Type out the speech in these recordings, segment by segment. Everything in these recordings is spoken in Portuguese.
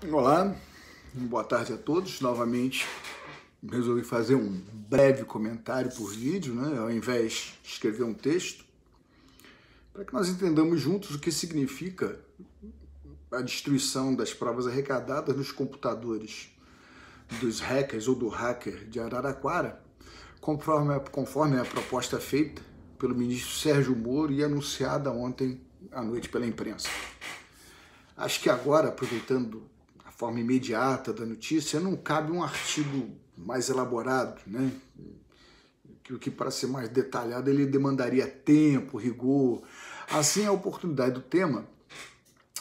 Olá, boa tarde a todos. Novamente resolvi fazer um breve comentário por vídeo, ao invés de escrever um texto, para que nós entendamos juntos o que significa a destruição das provas arrecadadas nos computadores dos hackers ou do hacker de Araraquara, conforme a proposta feita pelo ministro Sérgio Moro e anunciada ontem à noite pela imprensa. Acho que agora, aproveitando a forma imediata da notícia, não cabe um artigo mais elaborado, O que para ser mais detalhado ele demandaria tempo, rigor. Assim, a oportunidade do tema,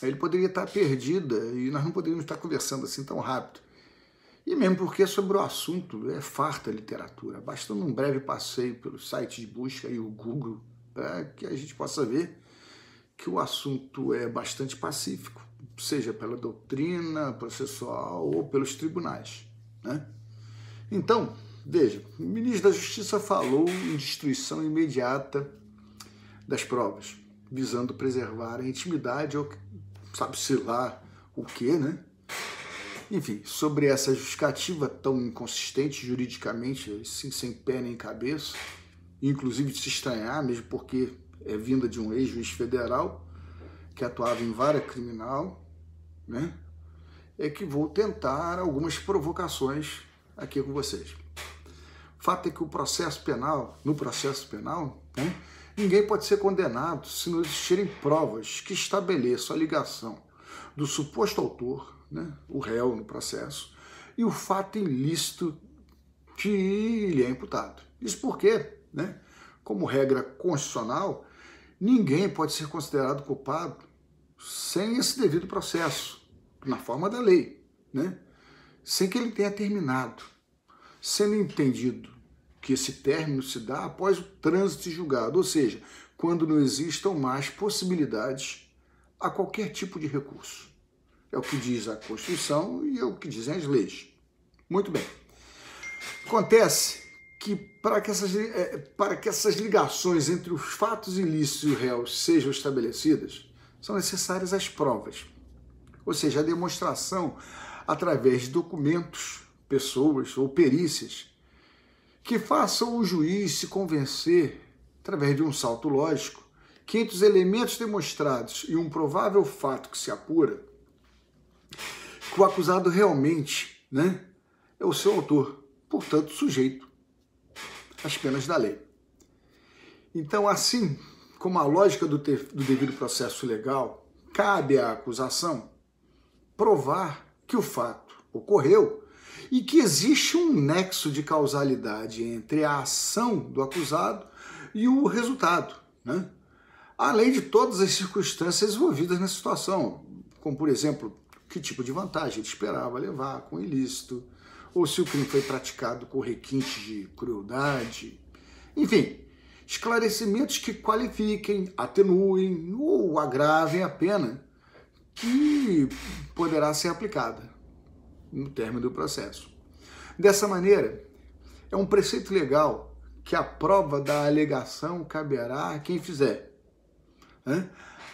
ele poderia estar perdida e nós não poderíamos estar conversando assim tão rápido. E mesmo porque sobre o assunto é farta a literatura, bastando um breve passeio pelo site de busca e o Google, para que a gente possa ver que o assunto é bastante pacífico, seja pela doutrina processual ou pelos tribunais, Então, veja, o ministro da Justiça falou em destruição imediata das provas, visando preservar a intimidade ou sabe-se lá o quê, Enfim, sobre essa justificativa tão inconsistente juridicamente, assim, sem pé nem cabeça, inclusive de se estranhar, mesmo porque é vinda de um ex-juiz federal que atuava em vara criminal, é que vou tentar algumas provocações aqui com vocês. O fato é que no processo penal, ninguém pode ser condenado se não existirem provas que estabeleçam a ligação do suposto autor, o réu no processo, e o fato ilícito que lhe é imputado. Isso porque, como regra constitucional, ninguém pode ser considerado culpado sem esse devido processo, na forma da lei, sem que ele tenha terminado, sendo entendido que esse término se dá após o trânsito julgado, ou seja, quando não existam mais possibilidades a qualquer tipo de recurso. É o que diz a Constituição e é o que dizem as leis. Muito bem. Acontece que para que essas ligações entre os fatos ilícitos e o réu sejam estabelecidas, são necessárias as provas, ou seja, a demonstração através de documentos, pessoas ou perícias que façam o juiz se convencer, através de um salto lógico, que entre os elementos demonstrados e um provável fato que se apura, que o acusado realmente é o seu autor, portanto sujeito às penas da lei. Então, assim como a lógica do devido processo legal, cabe à acusação provar que o fato ocorreu e que existe um nexo de causalidade entre a ação do acusado e o resultado, além de todas as circunstâncias envolvidas na situação, como, por exemplo, que tipo de vantagem ele esperava levar com o ilícito, ou se o crime foi praticado com requinte de crueldade, enfim, esclarecimentos que qualifiquem, atenuem ou agravem a pena que poderá ser aplicada no término do processo. Dessa maneira, é um preceito legal que a prova da alegação caberá a quem fizer.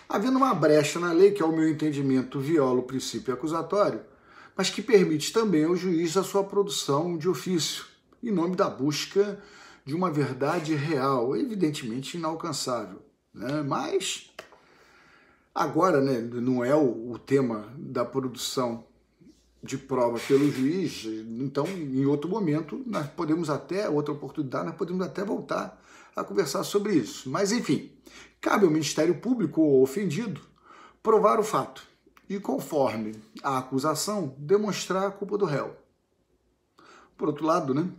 Havendo uma brecha na lei que, ao meu entendimento, viola o princípio acusatório, mas que permite também ao juiz a sua produção de ofício, em nome da busca de uma verdade real, evidentemente inalcançável. Mas agora, não é o tema da produção de prova pelo juiz, então, em outro momento, outra oportunidade, nós podemos até voltar a conversar sobre isso. Mas, enfim, cabe ao Ministério Público ou ofendido provar o fato e, conforme a acusação, demonstrar a culpa do réu. Por outro lado,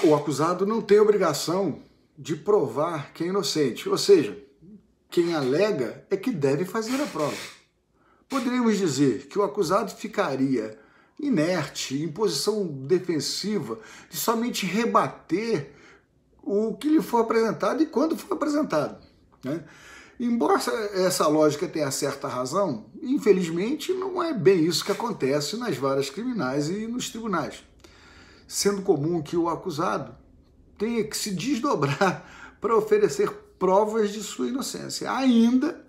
o acusado não tem obrigação de provar que é inocente, ou seja, quem alega é que deve fazer a prova. Poderíamos dizer que o acusado ficaria inerte, em posição defensiva, de somente rebater o que lhe for apresentado e quando for apresentado. Embora essa lógica tenha certa razão, infelizmente não é bem isso que acontece nas varas criminais e nos tribunais, sendo comum que o acusado tenha que se desdobrar para oferecer provas de sua inocência, ainda,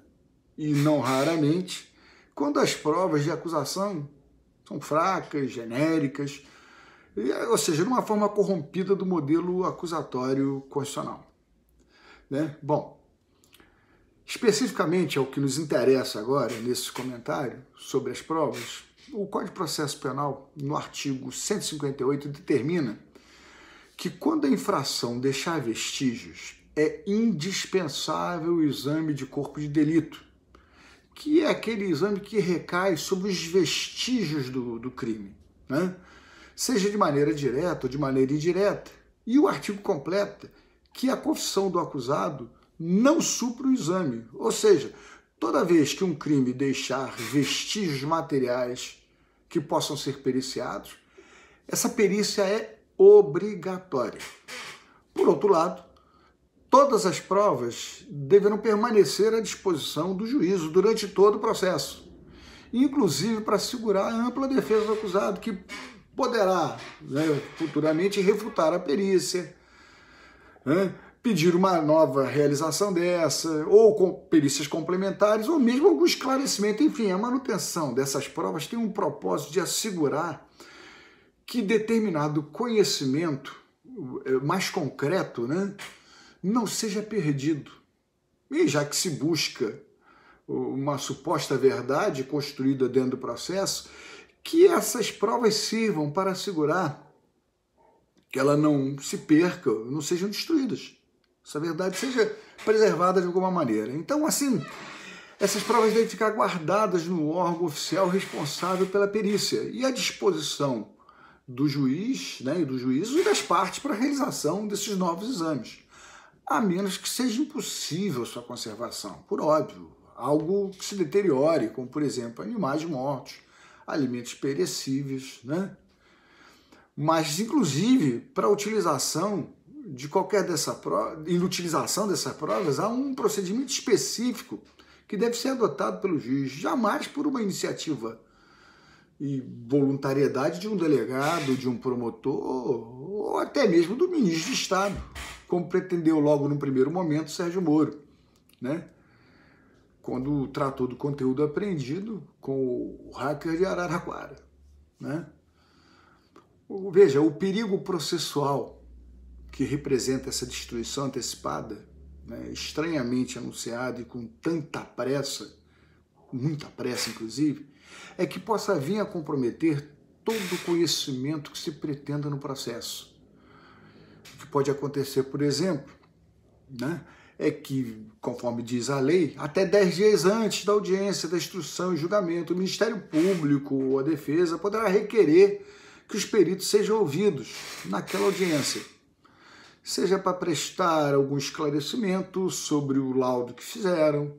e não raramente, quando as provas de acusação são fracas, genéricas, ou seja, numa forma corrompida do modelo acusatório constitucional, né? Bom, especificamente ao que nos interessa agora, nesse comentário sobre as provas, o Código de Processo Penal, no artigo 158, determina que quando a infração deixar vestígios, é indispensável o exame de corpo de delito, que é aquele exame que recai sobre os vestígios do crime, né? Seja de maneira direta ou de maneira indireta. E o artigo completa que a confissão do acusado não supra o exame, ou seja, toda vez que um crime deixar vestígios materiais que possam ser periciados, essa perícia é obrigatória. Por outro lado, todas as provas deverão permanecer à disposição do juízo durante todo o processo, inclusive para assegurar a ampla defesa do acusado, que poderá, né, futuramente refutar a perícia, né, pedir uma nova realização dessa, ou com perícias complementares, ou mesmo algum esclarecimento. Enfim, a manutenção dessas provas tem um propósito de assegurar que determinado conhecimento mais concreto, né, não seja perdido. E já que se busca uma suposta verdade construída dentro do processo, que essas provas sirvam para assegurar que ela não se perca, não sejam destruídas. Essa verdade seja preservada de alguma maneira. Então, assim, essas provas devem ficar guardadas no órgão oficial responsável pela perícia e à disposição do juiz, né, e do juízo e das partes para a realização desses novos exames, a menos que seja impossível sua conservação, por óbvio, algo que se deteriore, como, por exemplo, animais mortos, alimentos perecíveis, né? Mas, inclusive, para a utilização de qualquer inutilização dessas provas, há um procedimento específico que deve ser adotado pelo juiz, jamais por uma iniciativa e voluntariedade de um delegado, de um promotor, ou até mesmo do ministro de Estado, como pretendeu logo no primeiro momento Sérgio Moro, né? Quando tratou do conteúdo apreendido com o hacker de Araraquara, né? Veja, o perigo processual que representa essa destruição antecipada, né, estranhamente anunciada e com tanta pressa, muita pressa inclusive, é que possa vir a comprometer todo o conhecimento que se pretenda no processo. O que pode acontecer, por exemplo, né, é que, conforme diz a lei, até 10 dias antes da audiência, da instrução e julgamento, o Ministério Público ou a defesa poderá requerer que os peritos sejam ouvidos naquela audiência, seja para prestar algum esclarecimento sobre o laudo que fizeram,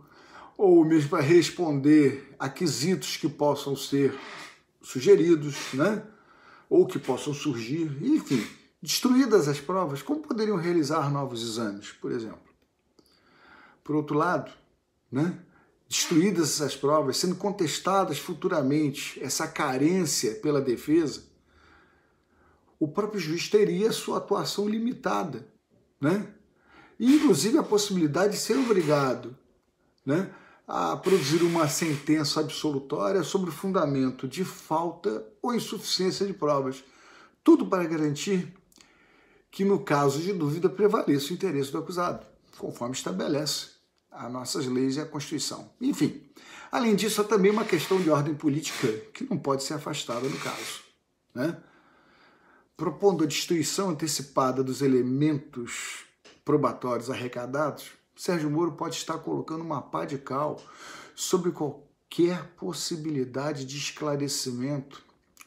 ou mesmo para responder a quesitos que possam ser sugeridos, né? Ou que possam surgir, enfim, destruídas as provas, como poderiam realizar novos exames, por exemplo? Por outro lado, né, destruídas essas provas, sendo contestadas futuramente essa carência pela defesa, o próprio juiz teria sua atuação limitada, né? E, inclusive, a possibilidade de ser obrigado, né, a produzir uma sentença absolutória sobre o fundamento de falta ou insuficiência de provas. Tudo para garantir que, no caso de dúvida, prevaleça o interesse do acusado, conforme estabelece as nossas leis e a Constituição. Enfim, além disso, há também uma questão de ordem política que não pode ser afastada do caso, né? Propondo a destruição antecipada dos elementos probatórios arrecadados, Sérgio Moro pode estar colocando uma pá de cal sobre qualquer possibilidade de esclarecimento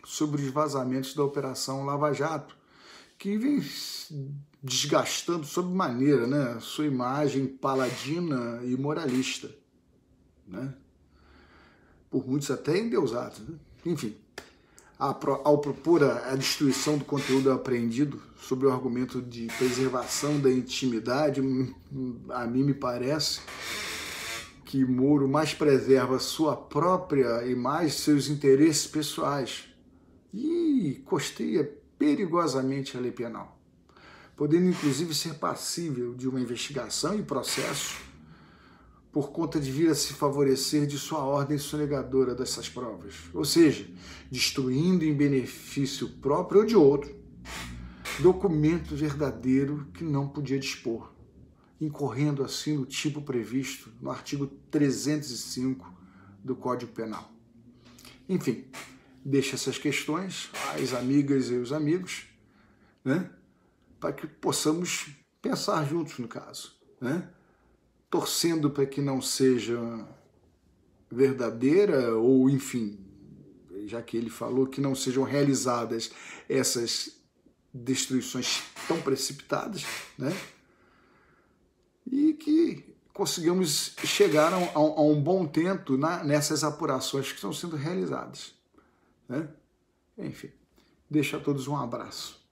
sobre os vazamentos da Operação Lava Jato, que vem desgastando sobremaneira, né, sua imagem paladina e moralista, né? Por muitos até endeusados, né? Enfim, ao propor a destruição do conteúdo apreendido sob o argumento de preservação da intimidade, a mim me parece que Moro mais preserva sua própria imagem, seus interesses pessoais e costeia perigosamente a lei penal, podendo inclusive ser passível de uma investigação e processo por conta de vir a se favorecer de sua ordem sonegadora dessas provas, ou seja, destruindo em benefício próprio ou de outro, documento verdadeiro que não podia dispor, incorrendo assim no tipo previsto no artigo 305 do Código Penal. Enfim, deixo essas questões às amigas e aos amigos, né, para que possamos pensar juntos no caso, né, torcendo para que não seja verdadeira ou, enfim, já que ele falou que não sejam realizadas essas destruições tão precipitadas, né, e que consigamos chegar a um bom tempo nessas apurações que estão sendo realizadas, né? Enfim, deixo a todos um abraço.